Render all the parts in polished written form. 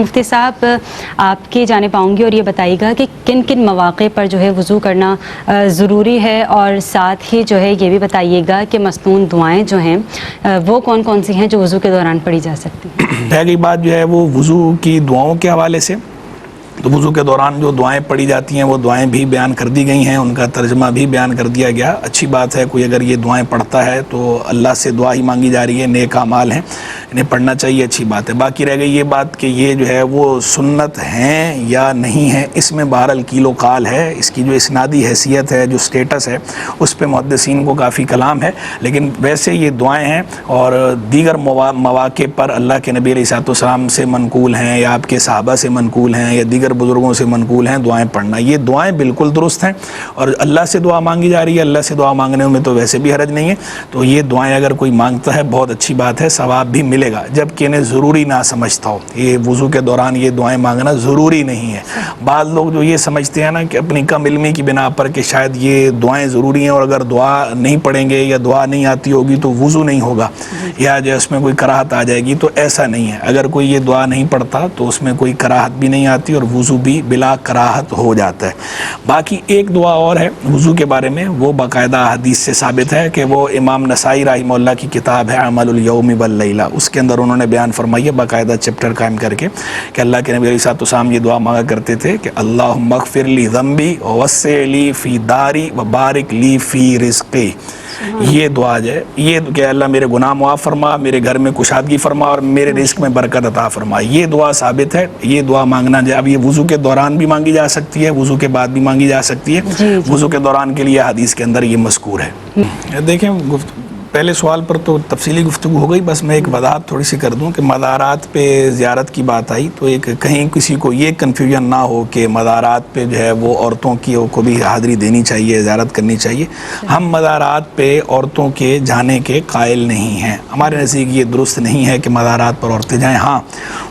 مفتی صاحب آپ کی جانب آؤں گی اور یہ بتائیے گا کہ کن کن مواقع پر جو ہے وضو کرنا ضروری ہے، اور ساتھ ہی جو ہے یہ بھی بتائیے گا کہ مسنون دعائیں جو ہیں وہ کون کون سی ہیں جو وضو کے دوران پڑھی جا سکتی ہیں؟ پہلی بات جو ہے وہ وضو کی دعاؤں کے حوالے سے، تو وضو کے دوران جو دعائیں پڑھی جاتی ہیں وہ دعائیں بھی بیان کر دی گئی ہیں، ان کا ترجمہ بھی بیان کر دیا گیا۔ اچھی بات ہے، کوئی اگر یہ دعائیں پڑھتا ہے تو اللہ سے دعا ہی مانگی جا رہی ہے، نیک اعمال ہیں، انہیں پڑھنا چاہیے، اچھی بات ہے۔ باقی رہ گئی یہ بات کہ یہ جو ہے وہ سنت ہیں یا نہیں ہے، اس میں بہرحال قیل و قال ہے، اس کی جو اسنادی حیثیت ہے، جو سٹیٹس ہے، اس پہ محدثین کو کافی کلام ہے، لیکن ویسے یہ دعائیں ہیں اور دیگر مواقع پر اللہ کے نبی علیہ السلام سے منقول ہیں یا آپ کے صحابہ سے منقول ہیں یا دیگر بزرگوں سے منقول ہیں دعائیں پڑھنا، یہ دعائیں بالکل درست ہیں اور اللہ سے دعا مانگی جا رہی ہے، اللہ سے دعا مانگنے میں تو ویسے بھی حرج نہیں ہے، تو یہ دعائیں اگر کوئی مانگتا ہے بہت اچھی بات ہے، ثواب بھی ملے گا، جبکہ انہیں ضروری نہ سمجھتا ہو۔ یہ وضو کے دوران یہ دعائیں مانگنا ضروری نہیں ہے۔ بعض لوگ جو یہ سمجھتے ہیں نا کہ اپنی کم علمی کی بنا پر کہ شاید یہ دعائیں ضروری ہیں اور اگر دعا نہیں پڑھیں گے یا دعا نہیں آتی ہوگی تو وضو نہیں ہوگا یا جو اس میں کوئی کراہت آ جائے گی، تو ایسا نہیں ہے۔ اگر کوئی یہ دعا نہیں پڑھتا تو اس میں کوئی کراہت بھی نہیں آتی اور وضو بھی بلا کراہت ہو جاتا ہے۔ باقی ایک دعا اور ہے وضو کے بارے میں، وہ باقاعدہ حدیث سے ثابت ہے کہ وہ امام نسائی رحمہ اللہ کی کتاب ہے عمل الیوم واللیلہ، اس کے اندر انہوں نے بیان فرمائی ہے باقاعدہ چیپٹر قائم کر کے کہ اللہ کے نبی علیہ السلام یہ دعا مانگا کرتے تھے کہ اللہم اغفر لی ذنبی ووسع لی فی داری وبارک لی فی رزقی۔ یہ دعا ہے، یہ کہ اللہ میرے گناہ معاف فرما، میرے گھر میں کشادگی فرما اور میرے رزق میں برکت عطا فرما۔ یہ دعا ثابت ہے، یہ دعا مانگنا جائے۔ اب یہ وضو کے دوران بھی مانگی جا سکتی ہے، وضو کے بعد بھی مانگی جا سکتی ہے۔ وضو کے دوران کے لیے حدیث کے اندر یہ مذکور ہے۔ دیکھیں پہلے سوال پر تو تفصیلی گفتگو ہو گئی، بس میں ایک وضاحت تھوڑی سی کر دوں کہ مزارات پہ زیارت کی بات آئی تو ایک کہیں کسی کو یہ کنفیوژن نہ ہو کہ مزارات پہ جو ہے وہ عورتوں کی کو بھی حاضری دینی چاہیے، زیارت کرنی چاہیے۔ ہم مزارات پہ عورتوں کے جانے کے قائل نہیں ہیں، ہمارے نزدیک یہ درست نہیں ہے کہ مزارات پر عورتیں جائیں۔ ہاں،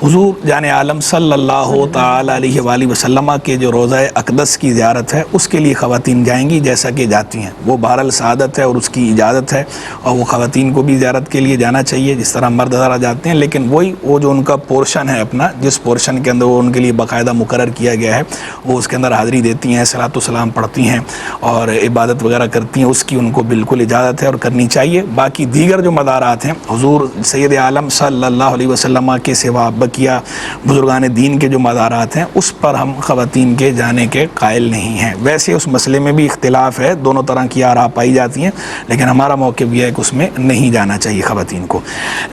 حضور جان عالم صلی اللہ تعالی علیہ وآلہ وسلم کے جو روضہ اقدس کی زیارت ہے اس کے لیے خواتین جائیں گی، جیسا کہ جاتی ہیں، وہ بہرحال سعادت ہے اور اس کی اجازت ہے، اور وہ خواتین کو بھی زیارت کے لیے جانا چاہیے جس طرح مرد حضرات جاتے ہیں، لیکن وہ جو ان کا پورشن ہے اپنا، جس پورشن کے اندر وہ ان کے لیے باقاعدہ مقرر کیا گیا ہے، وہ اس کے اندر حاضری دیتی ہیں، صلاۃ و سلام پڑھتی ہیں اور عبادت وغیرہ کرتی ہیں، اس کی ان کو بالکل اجازت ہے اور کرنی چاہیے۔ باقی دیگر جو مزارات ہیں حضور سید عالم صلی اللہ علیہ وسلم کے سوا بقیہ بزرگان دین کے جو مزارات ہیں اس پر ہم خواتین کے جانے کے قائل نہیں ہیں۔ ویسے اس مسئلے میں بھی اختلاف ہے، دونوں طرح کی آراء پائی جاتی ہیں، لیکن ہمارا موقف یہ ہے کہ اس میں نہیں جانا چاہیے خواتین کو۔